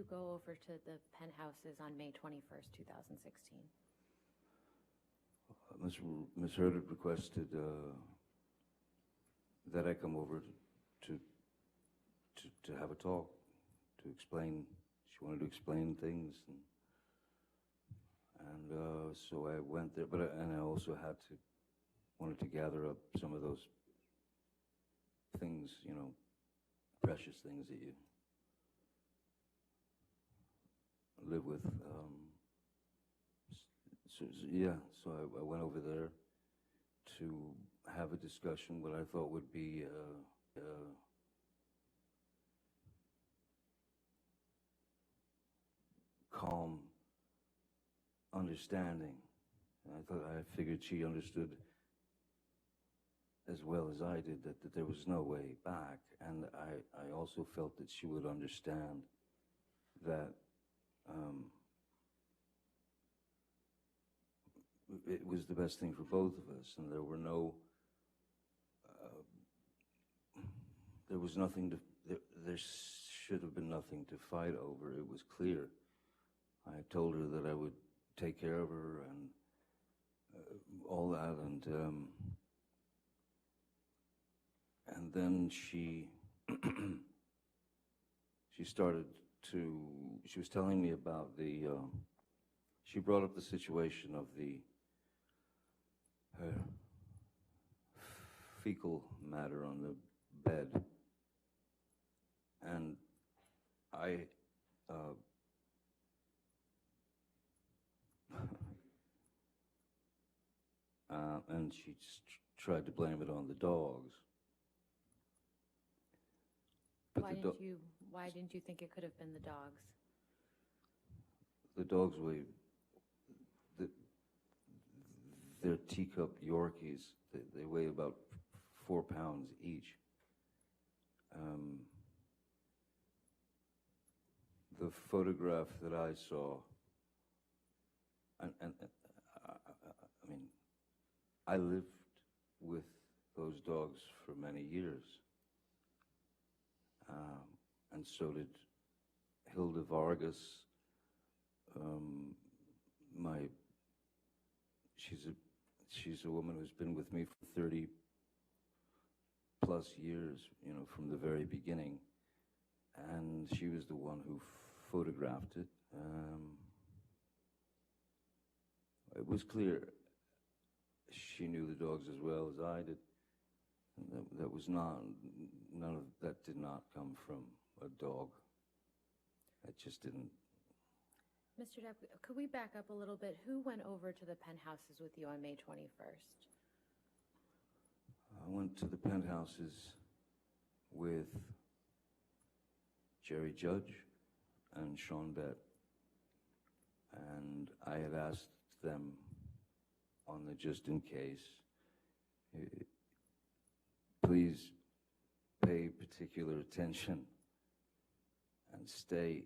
go over to the penthouses on May 21st, 2016? Miss Hurd requested that I come over to have a talk, to explain. She wanted to explain things, and so I went there. And I also wanted to gather up some of those things, precious things that you live with. So I went over there to have a discussion, what I thought would be calm understanding. And I figured she understood as well as I did that there was no way back, and I also felt that she would understand that it was the best thing for both of us, and there was nothing there should have been nothing to fight over. It was clear. I told her that I would take care of her and all that, and then she started to. She was telling me about the. She brought up the situation of her fecal matter on the bed, and and she tried to blame it on the dogs. But why didn't you think it could have been the dogs? The dogs they're teacup Yorkies. They weigh about 4 pounds each. The photograph that I saw, and I mean, I lived with those dogs for many years, and so did Hilda Vargas. She's a woman who's been with me for 30 plus years, from the very beginning, and she was the one who photographed it. It was clear she knew the dogs as well as I did. And none of that did not come from a dog. That just didn't. Mr. Depp, could we back up a little bit? Who went over to the penthouses with you on May 21st? I went to the penthouses with Jerry Judge and Sean Bett, and I had asked them on the just in case, please pay particular attention and stay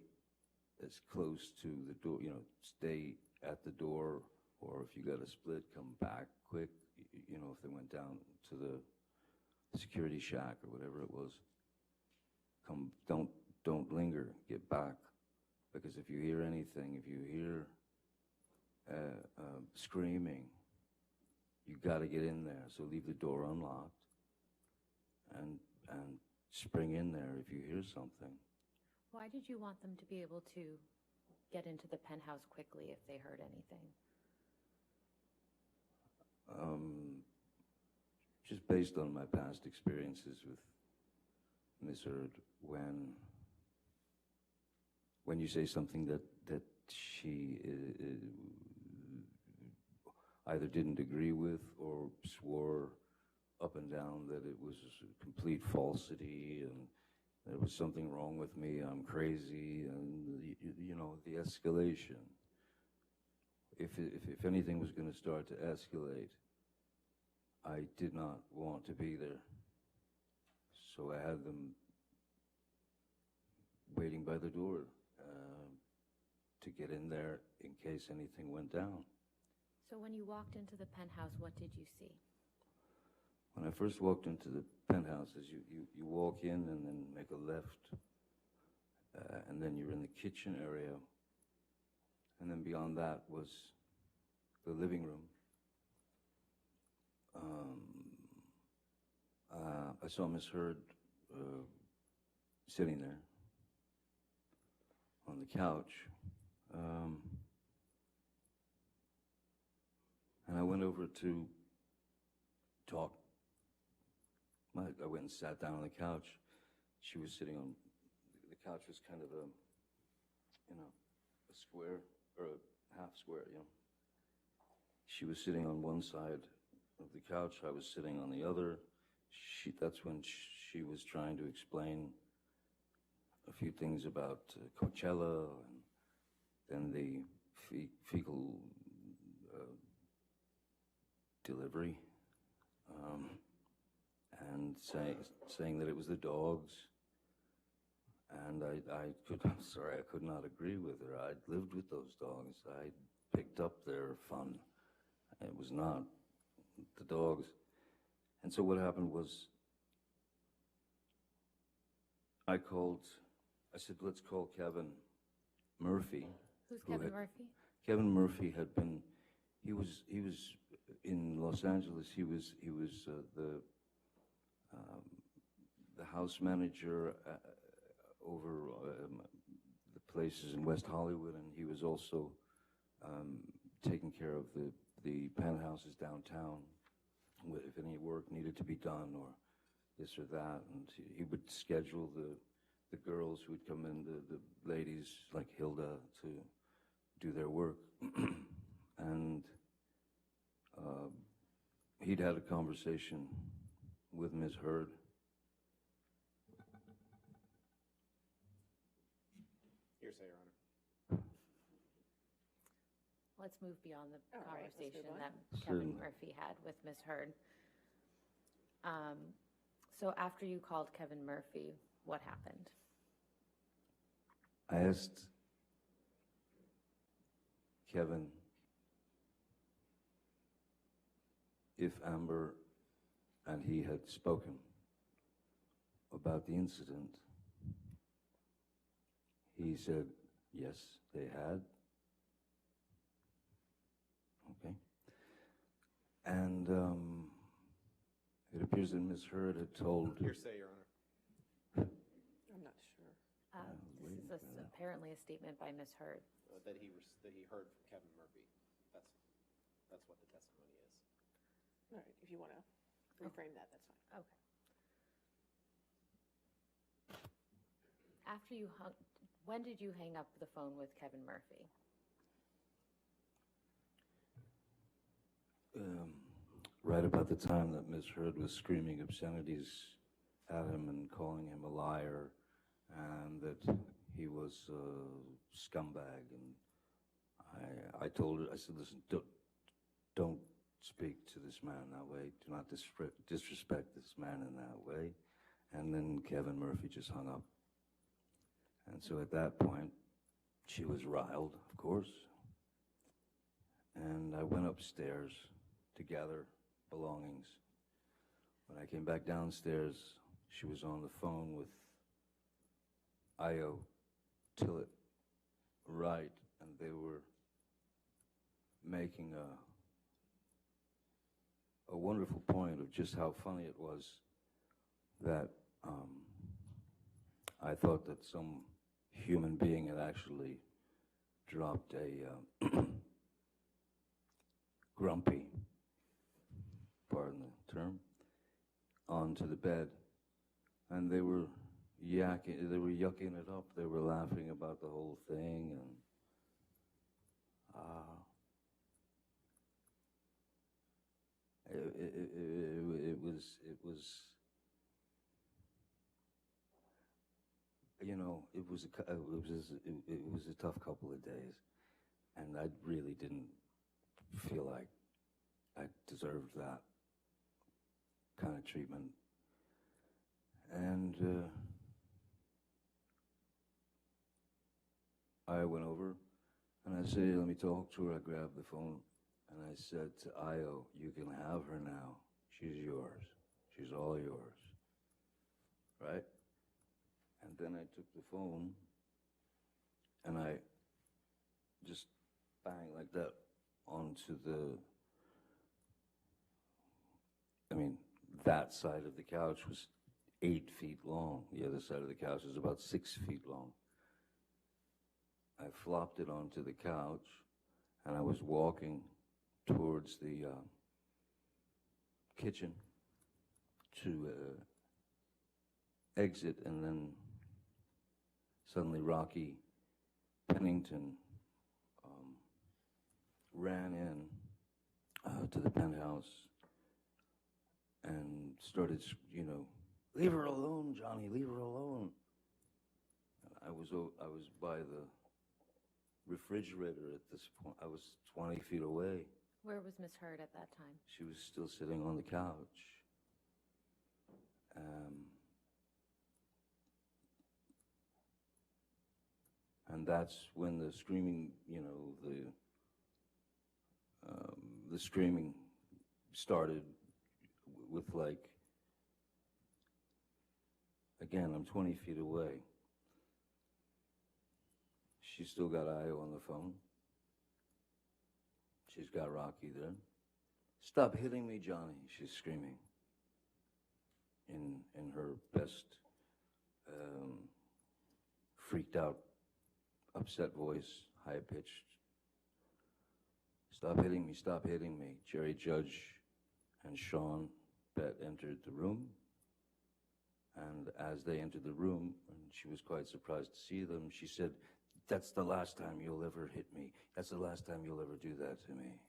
as close to the door, stay at the door, or if you got a split, come back quick, if they went down to the security shack or whatever it was, don't linger, get back, because if you hear anything, if you hear screaming, you got to get in there. So leave the door unlocked and spring in there if you hear something. Why did you want them to be able to get into the penthouse quickly if they heard anything? Just based on my past experiences with Miss Hurd, when you say something that she either didn't agree with or swore up and down that it was a complete falsity and there was something wrong with me, I'm crazy, and the escalation. If anything was going to start to escalate, I did not want to be there. So I had them waiting by the door to get in there in case anything went down. So when you walked into the penthouse, what did you see? When I first walked into the penthouses, you walk in and then make a left, and then you're in the kitchen area, and then beyond that was the living room. I saw Miss Heard sitting there on the couch, and I went over to talk. I went and sat down on the couch. She was sitting on, the couch was kind of a square, or a half square, She was sitting on one side of the couch, I was sitting on the other. That's when she was trying to explain a few things about Coachella, and then the fecal delivery, and saying that it was the dogs. And I could not agree with her. I'd lived with those dogs. I picked up their fun. It was not the dogs. And so what happened was, I said, let's call Kevin Murphy. Who's Kevin Murphy? Kevin Murphy had been, he was in Los Angeles. He was the house manager over the places in West Hollywood, and he was also taking care of the penthouses downtown, if any work needed to be done or this or that. And he would schedule the girls who would come in, the ladies like Hilda, to do their work. And he'd had a conversation with Ms. Heard. Hearsay, Your Honor. Let's move beyond the All right, let's conversation move on. that Certainly. Kevin Murphy had with Ms. Heard. So after you called Kevin Murphy, what happened? I asked Kevin if Amber and he had spoken about the incident. He said, yes, they had. Okay. And it appears that Ms. Heard had told... Hearsay, Your Honor. I'm not sure. This is apparently a statement by Ms. Heard. That he heard from Kevin Murphy. That's what the testimony is. All right, if you want to reframe that, that's fine. Okay. After you when did you hang up the phone with Kevin Murphy? Right about the time that Ms. Heard was screaming obscenities at him and calling him a liar, and that he was a scumbag. And I told her, I said, listen, don't speak to this man that way. Do not disrespect this man in that way. And then Kevin Murphy just hung up. And so at that point, she was riled, of course. And I went upstairs to gather belongings. When I came back downstairs, she was on the phone with Io Tillett Wright, and they were making a wonderful point of just how funny it was that I thought that some human being had actually dropped a grumpy, pardon the term, onto the bed, and they were yucking it up. They were laughing about the whole thing, and it was, you know, it was a tough couple of days, and I really didn't feel like I deserved that kind of treatment. And I went over and I said, let me talk to her. I grabbed the phone and I said to Io, you can have her now. She's yours. She's all yours. Right? And then I took the phone and I just bang like that onto that side of the couch was 8 feet long. The other side of the couch was about 6 feet long. I flopped it onto the couch, and I was walking towards the kitchen to exit, and then suddenly Rocky Pennington ran in to the penthouse and started, leave her alone, Johnny, leave her alone. I was by the refrigerator at this point. I was 20 feet away. Where was Miss Heard at that time? She was still sitting on the couch. And that's when the screaming, the screaming started with, like, again, I'm 20 feet away. She's still got Io on the phone. She's got Rocky there. Stop hitting me, Johnny, she's screaming in her best freaked out, upset voice, high-pitched. Stop hitting me, stop hitting me. Jerry Judge and Sean Bett entered the room. And as they entered the room, and she was quite surprised to see them, she said, "That's the last time you'll ever hit me. That's the last time you'll ever do that to me."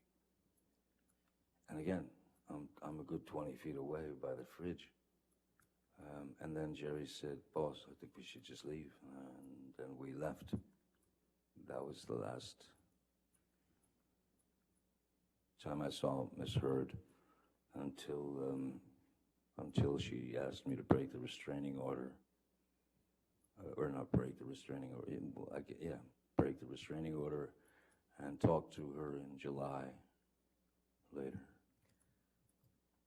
And again, I'm a good 20 feet away by the fridge. And then Jerry said, "Boss, I think we should just leave." And then we left. That was the last time I saw Miss Heard until she asked me to break the restraining order. Or not break the restraining order, break the restraining order and talk to her in July later.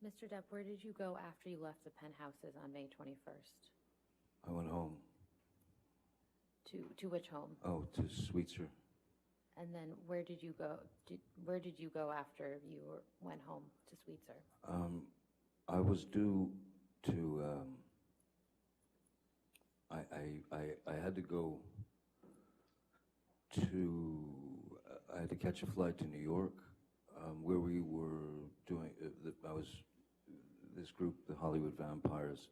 Mr. Depp, where did you go after you left the penthouses on May 21st? I went home. To which home? Oh, to Sweetser. And then where did you go? Where did you go after you went home to Sweetser? I was due to. I had to go to. I had to catch a flight to New York, where we were doing. I was this group, the Hollywood Vampires.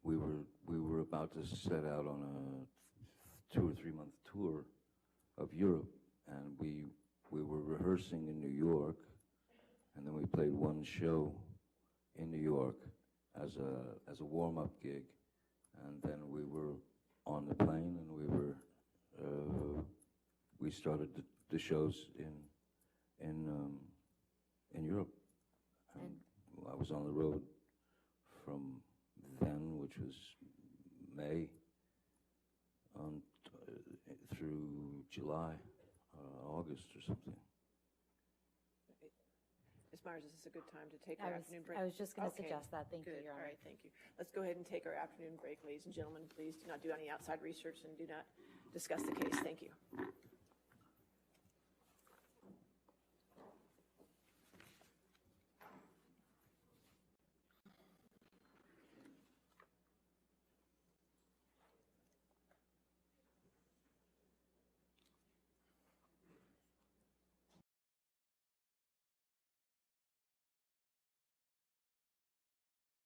we were about to set out on a 2 or 3 month tour of Europe, and we were rehearsing in New York, and then we played one show in New York as a warm-up gig, and then we were on the plane, and we started the shows in Europe, and I was on the road from then, which was May, on through July, August or something. Ms. Myers, is this a good time to take our afternoon break? I was just going to Okay, suggest that. Thank you, good. Your All Honor. right, thank you. Let's go ahead and take our afternoon break, ladies and gentlemen. Please do not do any outside research and do not discuss the case. Thank you.